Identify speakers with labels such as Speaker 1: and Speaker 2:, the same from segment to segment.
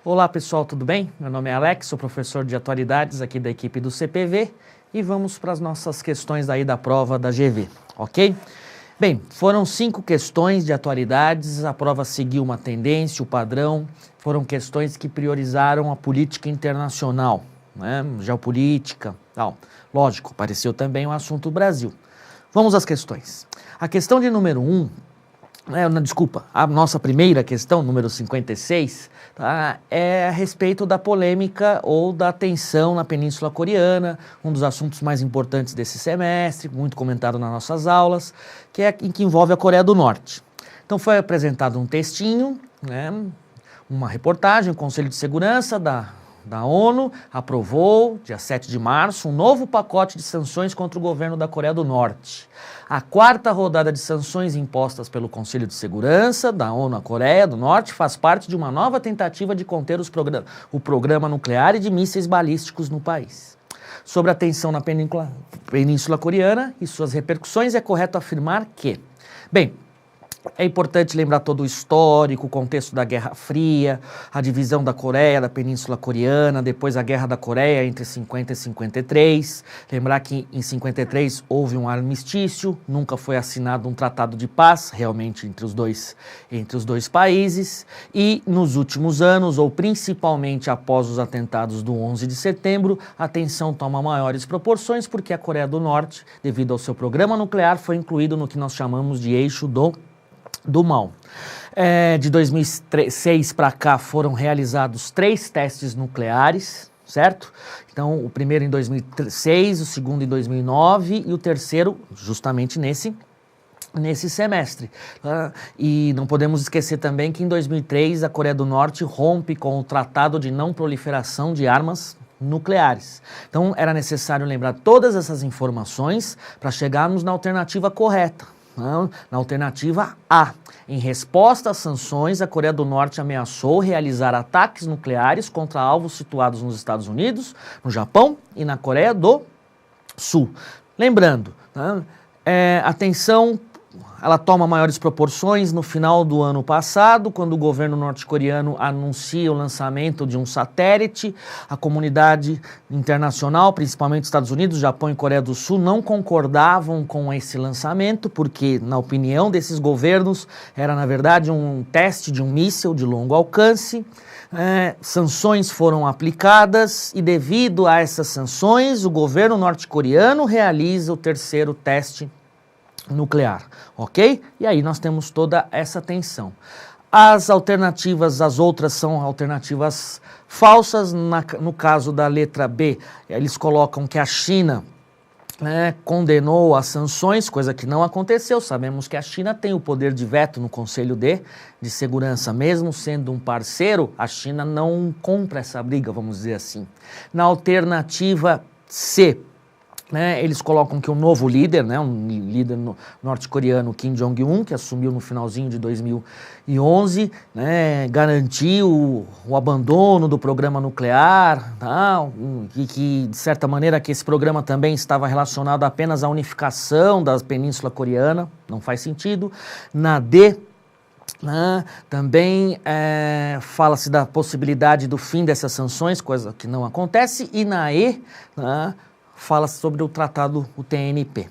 Speaker 1: Olá pessoal, tudo bem? Meu nome é Alex, sou professor de atualidades aqui da equipe do CPV e vamos para as nossas questões aí da prova da GV, ok? Bem, foram 5 questões de atualidades, a prova seguiu uma tendência, o padrão, foram questões que priorizaram a política internacional, né? Geopolítica, tal. Lógico, apareceu também o assunto Brasil. Vamos às questões. A questão de número 1, a nossa primeira questão, número 56, tá, é a respeito da polêmica ou da tensão na Península Coreana, um dos assuntos mais importantes desse semestre, muito comentado nas nossas aulas, que envolve a Coreia do Norte. Então foi apresentado um textinho, né, uma reportagem, o Conselho de Segurança da ONU aprovou, dia 7 de março, um novo pacote de sanções contra o governo da Coreia do Norte. A 4ª rodada de sanções impostas pelo Conselho de Segurança da ONU à Coreia do Norte faz parte de uma nova tentativa de conter o programa nuclear e de mísseis balísticos no país. Sobre a tensão na Península Coreana e suas repercussões, é correto afirmar que, bem, é importante lembrar todo o histórico, o contexto da Guerra Fria, a divisão da Coreia, da Península Coreana, depois a Guerra da Coreia entre 50 e 53. Lembrar que em 53 houve um armistício, nunca foi assinado um tratado de paz, realmente entre os dois países. E nos últimos anos, ou principalmente após os atentados do 11 de setembro, a tensão toma maiores proporções porque a Coreia do Norte, devido ao seu programa nuclear, foi incluído no que nós chamamos de eixo do mal. De 2006 para cá foram realizados 3 testes nucleares, certo? Então, o primeiro em 2006, o segundo em 2009 e o terceiro justamente nesse semestre. E não podemos esquecer também que em 2003 a Coreia do Norte rompe com o Tratado de Não Proliferação de Armas Nucleares. Então, era necessário lembrar todas essas informações para chegarmos na alternativa correta. Na alternativa A, em resposta às sanções, a Coreia do Norte ameaçou realizar ataques nucleares contra alvos situados nos Estados Unidos, no Japão e na Coreia do Sul. Lembrando, a tensão ela toma maiores proporções no final do ano passado, quando o governo norte-coreano anuncia o lançamento de um satélite. A comunidade internacional, principalmente Estados Unidos, Japão e Coreia do Sul, não concordavam com esse lançamento, porque, na opinião desses governos, era, na verdade, um teste de um míssil de longo alcance. Sanções foram aplicadas e, devido a essas sanções, o governo norte-coreano realiza o terceiro teste nuclear, ok? E aí nós temos toda essa tensão. As outras são alternativas falsas. No caso da letra B, eles colocam que a China condenou as sanções, coisa que não aconteceu. Sabemos que a China tem o poder de veto no Conselho de Segurança, mesmo sendo um parceiro, a China não compra essa briga, vamos dizer assim. Na alternativa C, eles colocam que o novo líder, um líder norte-coreano, Kim Jong-un, que assumiu no finalzinho de 2011, garantiu o abandono do programa nuclear, e que, de certa maneira, que esse programa também estava relacionado apenas à unificação da Península Coreana, não faz sentido. Na D, também fala-se da possibilidade do fim dessas sanções, coisa que não acontece. E na E, fala sobre o tratado, o TNP.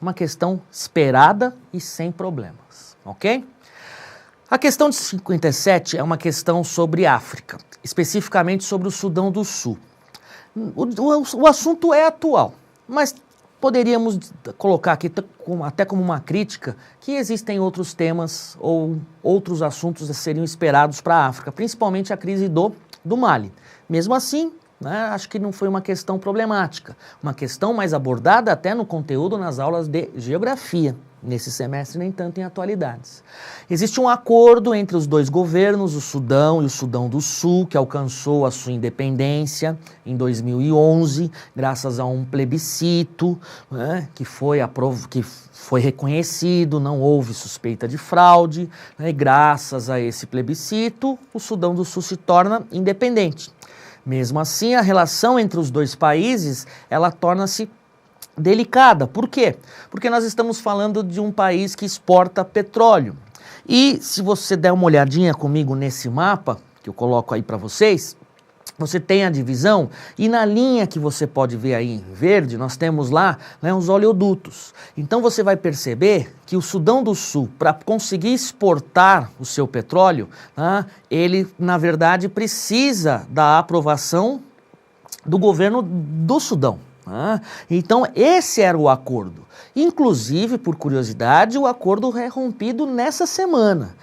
Speaker 1: Uma questão esperada e sem problemas, ok? A questão de 57 é uma questão sobre África, especificamente sobre o Sudão do Sul. O assunto é atual, mas poderíamos colocar aqui até como uma crítica que existem outros temas ou outros assuntos que seriam esperados para a África, principalmente a crise do Mali. Mesmo assim, acho que não foi uma questão problemática, uma questão mais abordada até no conteúdo nas aulas de geografia, nesse semestre nem tanto em atualidades. Existe um acordo entre os dois governos, o Sudão e o Sudão do Sul, que alcançou a sua independência em 2011, graças a um plebiscito, que foi reconhecido, não houve suspeita de fraude, e graças a esse plebiscito, o Sudão do Sul se torna independente. Mesmo assim, a relação entre os dois países, ela torna-se delicada. Por quê? Porque nós estamos falando de um país que exporta petróleo. E se você der uma olhadinha comigo nesse mapa, que eu coloco aí para vocês, você tem a divisão e na linha que você pode ver aí em verde, nós temos lá, né, os oleodutos. Então você vai perceber que o Sudão do Sul, para conseguir exportar o seu petróleo, né, ele na verdade precisa da aprovação do governo do Sudão. Então esse era o acordo. Inclusive, por curiosidade, o acordo é rompido nessa semana.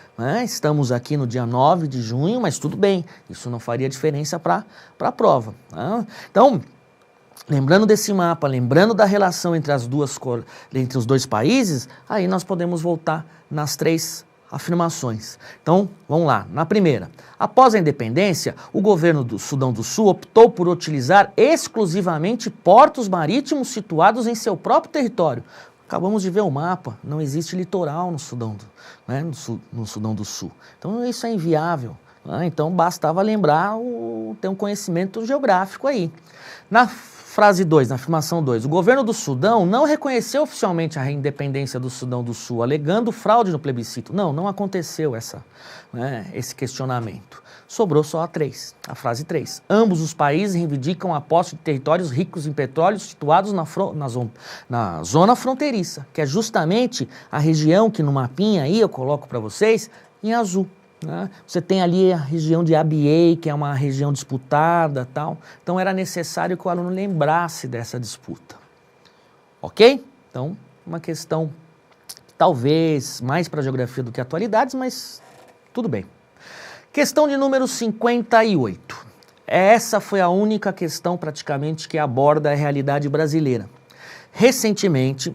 Speaker 1: Estamos aqui no dia 9 de junho, mas tudo bem, isso não faria diferença para a prova. Então, lembrando desse mapa, lembrando da relação entre entre os dois países, aí nós podemos voltar nas três afirmações. Então, vamos lá. Na primeira, após a independência, o governo do Sudão do Sul optou por utilizar exclusivamente portos marítimos situados em seu próprio território. Acabamos de ver o mapa, não existe litoral no Sudão, no Sudão do Sul. Então, isso é inviável. Então, bastava lembrar, ter um conhecimento geográfico aí. Na frase 2, na afirmação 2, o governo do Sudão não reconheceu oficialmente a independência do Sudão do Sul, alegando fraude no plebiscito. Não aconteceu esse questionamento. Sobrou só a frase 3. Ambos os países reivindicam a posse de territórios ricos em petróleo situados na zona fronteiriça, que é justamente a região que no mapinha aí eu coloco para vocês em azul. Você tem ali a região de Abyei, que é uma região disputada, tal. Então era necessário que o aluno lembrasse dessa disputa. Ok? Então, uma questão talvez mais para geografia do que atualidades, mas tudo bem. Questão de número 58. Essa foi a única questão praticamente que aborda a realidade brasileira. Recentemente,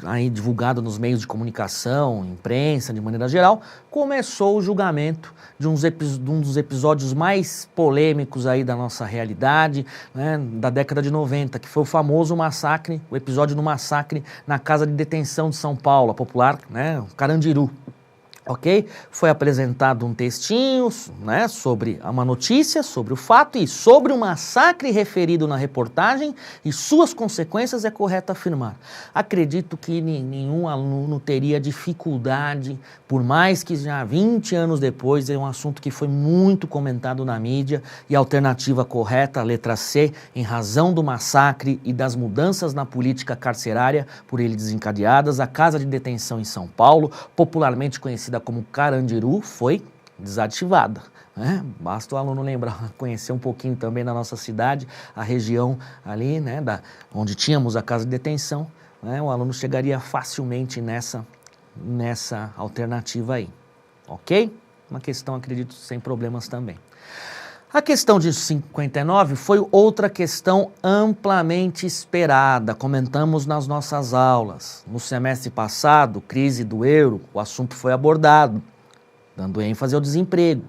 Speaker 1: aí divulgado nos meios de comunicação, imprensa, de maneira geral, começou o julgamento de um dos episódios mais polêmicos aí da nossa realidade, da década de 90, que foi o famoso massacre, o episódio do massacre na casa de detenção de São Paulo, a popular, o Carandiru. Ok? Foi apresentado um textinho, sobre uma notícia, sobre o fato e sobre o massacre referido na reportagem e suas consequências é correto afirmar. Acredito que nenhum aluno teria dificuldade, por mais que já 20 anos depois, é um assunto que foi muito comentado na mídia e a alternativa correta, a letra C, em razão do massacre e das mudanças na política carcerária por ele desencadeadas, a casa de detenção em São Paulo, popularmente conhecida como Carandiru, foi desativada. Basta o aluno lembrar, conhecer um pouquinho também da nossa cidade, a região ali, onde tínhamos a casa de detenção, o aluno chegaria facilmente nessa alternativa aí. Ok? Uma questão, acredito, sem problemas também. A questão de 59 foi outra questão amplamente esperada, comentamos nas nossas aulas. No semestre passado, crise do euro, o assunto foi abordado, dando ênfase ao desemprego.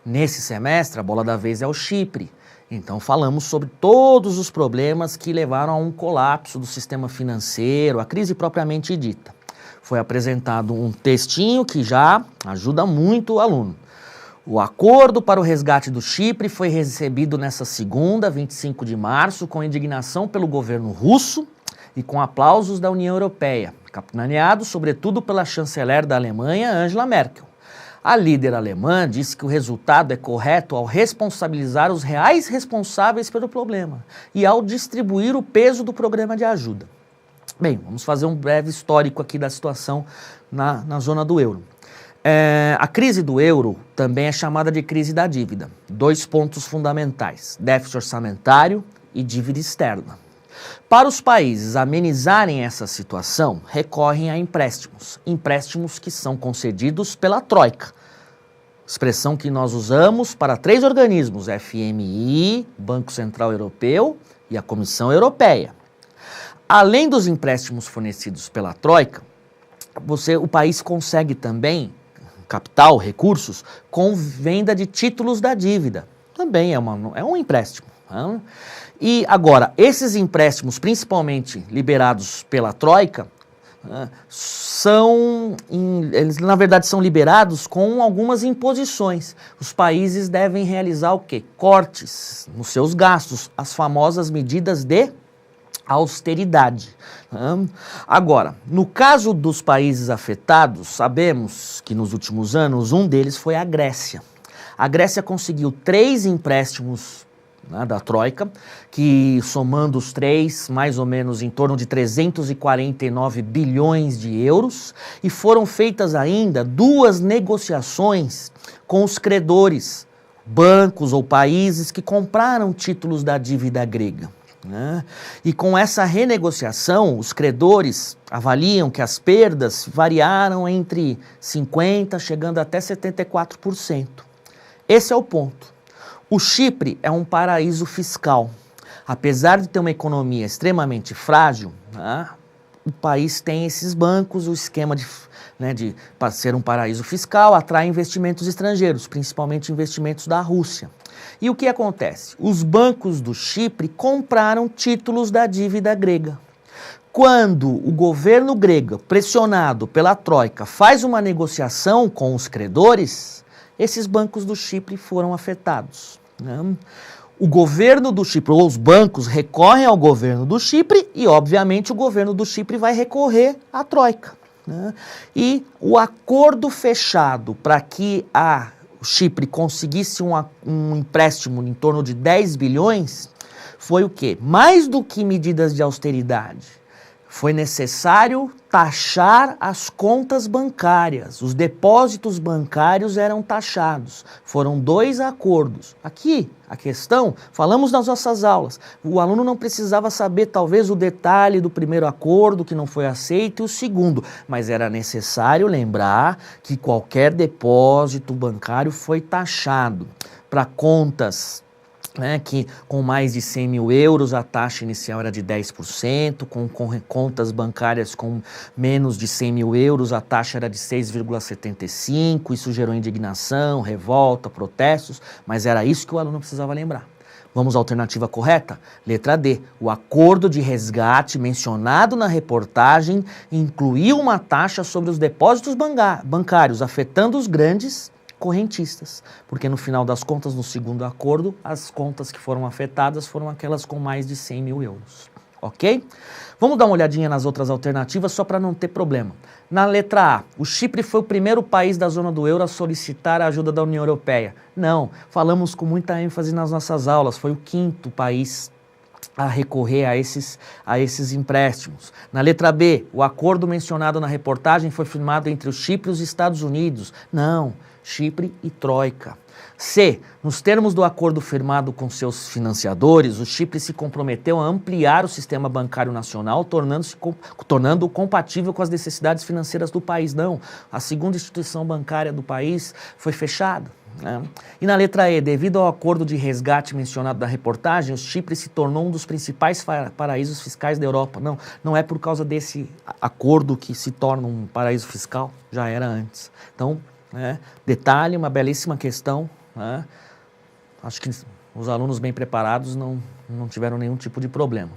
Speaker 1: Nesse semestre, a bola da vez é o Chipre. Então falamos sobre todos os problemas que levaram a um colapso do sistema financeiro, a crise propriamente dita. Foi apresentado um textinho que já ajuda muito o aluno. O acordo para o resgate do Chipre foi recebido nessa segunda, 25 de março, com indignação pelo governo russo e com aplausos da União Europeia, capitaneado sobretudo pela chanceler da Alemanha, Angela Merkel. A líder alemã disse que o resultado é correto ao responsabilizar os reais responsáveis pelo problema e ao distribuir o peso do programa de ajuda. Bem, vamos fazer um breve histórico aqui da situação na zona do euro. A crise do euro também é chamada de crise da dívida. 2 pontos fundamentais, déficit orçamentário e dívida externa. Para os países amenizarem essa situação, recorrem a empréstimos que são concedidos pela Troika, expressão que nós usamos para 3 organismos, FMI, Banco Central Europeu e a Comissão Europeia. Além dos empréstimos fornecidos pela Troika, o país consegue também capital, recursos, com venda de títulos da dívida. Também é um empréstimo. E agora, esses empréstimos, principalmente liberados pela Troika, eles na verdade são liberados com algumas imposições. Os países devem realizar o quê? Cortes nos seus gastos, as famosas medidas de austeridade. Agora, no caso dos países afetados, sabemos que nos últimos anos um deles foi a Grécia. A Grécia conseguiu 3 empréstimos, né, da Troika, que somando os 3, mais ou menos em torno de 349 bilhões de euros, e foram feitas ainda 2 negociações com os credores, bancos ou países que compraram títulos da dívida grega. Né? E com essa renegociação, os credores avaliam que as perdas variaram entre 50% chegando até 74%. Esse é o ponto. O Chipre é um paraíso fiscal. Apesar de ter uma economia extremamente frágil, né, o país tem esses bancos, o esquema para ser um paraíso fiscal atrai investimentos estrangeiros, principalmente investimentos da Rússia. E o que acontece? Os bancos do Chipre compraram títulos da dívida grega. Quando o governo grego, pressionado pela Troika, faz uma negociação com os credores, esses bancos do Chipre foram afetados. Né? O governo do Chipre, ou os bancos, recorrem ao governo do Chipre e, obviamente, o governo do Chipre vai recorrer à Troika. Né? E o acordo fechado para que o Chipre conseguisse um empréstimo em torno de 10 bilhões foi o quê? Mais do que medidas de austeridade. Foi necessário taxar as contas bancárias. Os depósitos bancários eram taxados. Foram 2 acordos. Aqui, a questão, falamos nas nossas aulas, o aluno não precisava saber talvez o detalhe do primeiro acordo que não foi aceito e o segundo, mas era necessário lembrar que qualquer depósito bancário foi taxado para contas, né, que com mais de 100 mil euros a taxa inicial era de 10%, com contas bancárias com menos de 100 mil euros a taxa era de 6,75%, isso gerou indignação, revolta, protestos, mas era isso que o aluno precisava lembrar. Vamos à alternativa correta? Letra D. O acordo de resgate mencionado na reportagem incluiu uma taxa sobre os depósitos bancários, afetando os grandes correntistas, porque no final das contas, no segundo acordo, as contas que foram afetadas foram aquelas com mais de 100 mil euros, ok? Vamos dar uma olhadinha nas outras alternativas só para não ter problema. Na letra A, o Chipre foi o primeiro país da zona do euro a solicitar a ajuda da União Europeia. Não, falamos com muita ênfase nas nossas aulas, foi o 5º país a recorrer a esses empréstimos. Na letra B, o acordo mencionado na reportagem foi firmado entre o Chipre e os Estados Unidos. Não, Chipre e Troika. C. Nos termos do acordo firmado com seus financiadores, o Chipre se comprometeu a ampliar o sistema bancário nacional, tornando-o compatível com as necessidades financeiras do país. Não, a segunda instituição bancária do país foi fechada. Né? E na letra E, devido ao acordo de resgate mencionado na reportagem, o Chipre se tornou um dos principais paraísos fiscais da Europa. Não, não é por causa desse acordo que se torna um paraíso fiscal, já era antes. Então, detalhe, uma belíssima questão. Acho que os alunos bem preparados não tiveram nenhum tipo de problema.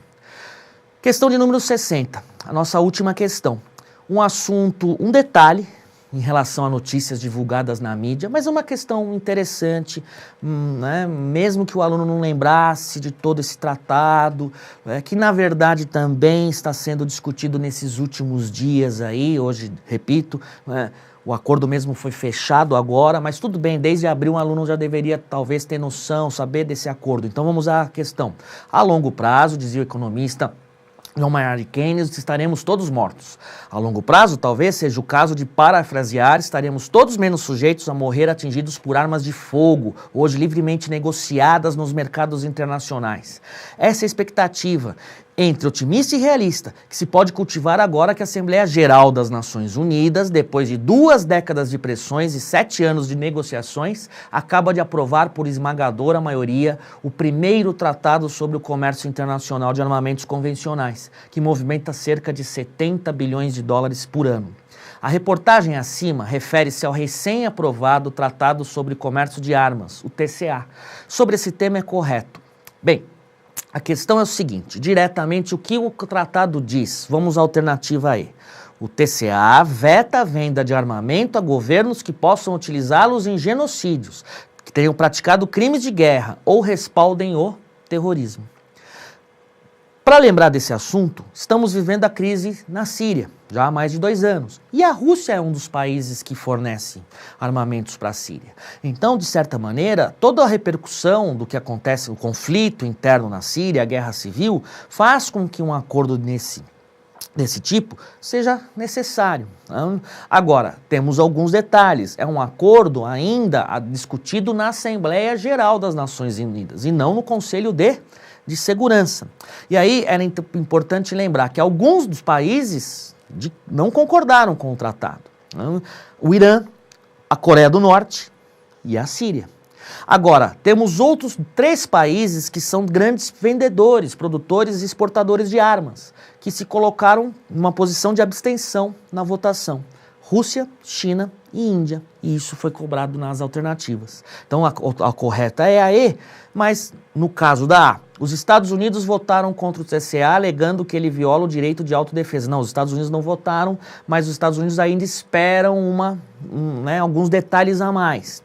Speaker 1: Questão de número 60, a nossa última questão. Um detalhe em relação a notícias divulgadas na mídia, mas é uma questão interessante, mesmo que o aluno não lembrasse de todo esse tratado, que na verdade também está sendo discutido nesses últimos dias aí, hoje, repito, o acordo mesmo foi fechado agora, mas tudo bem, desde abril um aluno já deveria talvez ter noção, saber desse acordo. Então vamos à questão. A longo prazo, dizia o economista John Maynard Keynes, estaremos todos mortos. A longo prazo, talvez seja o caso de parafrasear, estaremos todos menos sujeitos a morrer atingidos por armas de fogo, hoje livremente negociadas nos mercados internacionais. Essa é a expectativa, entre otimista e realista, que se pode cultivar agora que a Assembleia Geral das Nações Unidas, depois de 2 décadas de pressões e 7 anos de negociações, acaba de aprovar por esmagadora maioria o primeiro tratado sobre o comércio internacional de armamentos convencionais, que movimenta cerca de 70 bilhões de dólares por ano. A reportagem acima refere-se ao recém-aprovado Tratado sobre Comércio de Armas, o TCA. Sobre esse tema é correto. Bem, a questão é o seguinte, diretamente o que o tratado diz? Vamos à alternativa E. O TCA veta a venda de armamento a governos que possam utilizá-los em genocídios, que tenham praticado crimes de guerra ou respaldem o terrorismo. Para lembrar desse assunto, estamos vivendo a crise na Síria, já há mais de 2 anos. E a Rússia é um dos países que fornece armamentos para a Síria. Então, de certa maneira, toda a repercussão do que acontece, o conflito interno na Síria, a guerra civil, faz com que um acordo desse tipo seja necessário. Agora, temos alguns detalhes. É um acordo ainda discutido na Assembleia Geral das Nações Unidas e não no Conselho de Segurança. E aí era importante lembrar que alguns dos países não concordaram com o tratado. O Irã, a Coreia do Norte e a Síria. Agora, temos outros 3 países que são grandes vendedores, produtores e exportadores de armas, que se colocaram numa posição de abstenção na votação. Rússia, China e Índia. E isso foi cobrado nas alternativas. Então a correta é a E, mas no caso da A, os Estados Unidos votaram contra o TCA alegando que ele viola o direito de autodefesa. Não, os Estados Unidos não votaram, mas os Estados Unidos ainda esperam alguns detalhes a mais.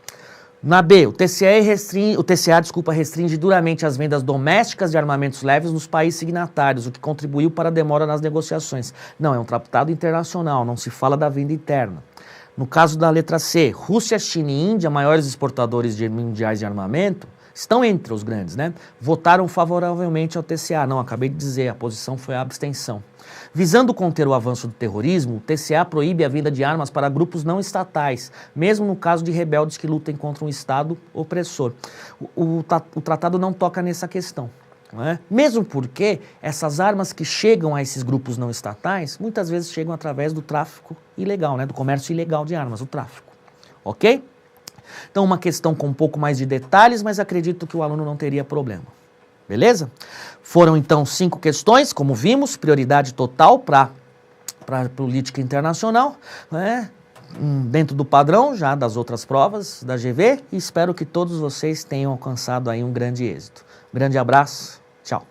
Speaker 1: Na B, o TCA restringe duramente as vendas domésticas de armamentos leves nos países signatários, o que contribuiu para a demora nas negociações. Não, é um tratado internacional, não se fala da venda interna. No caso da letra C, Rússia, China e Índia, maiores exportadores mundiais de armamento, estão entre os grandes, né? Votaram favoravelmente ao TCA. Não, acabei de dizer, a posição foi a abstenção. Visando conter o avanço do terrorismo, o TCA proíbe a venda de armas para grupos não estatais, mesmo no caso de rebeldes que lutem contra um Estado opressor. O tratado não toca nessa questão. Não é? Mesmo porque essas armas que chegam a esses grupos não estatais, muitas vezes chegam através do tráfico ilegal, né? Do comércio ilegal de armas, o tráfico. Ok? Então, uma questão com um pouco mais de detalhes, mas acredito que o aluno não teria problema. Beleza? Foram, então, 5 questões, como vimos, prioridade total para a política internacional, né? Dentro do padrão já das outras provas da GV, e espero que todos vocês tenham alcançado aí um grande êxito. Grande abraço, tchau.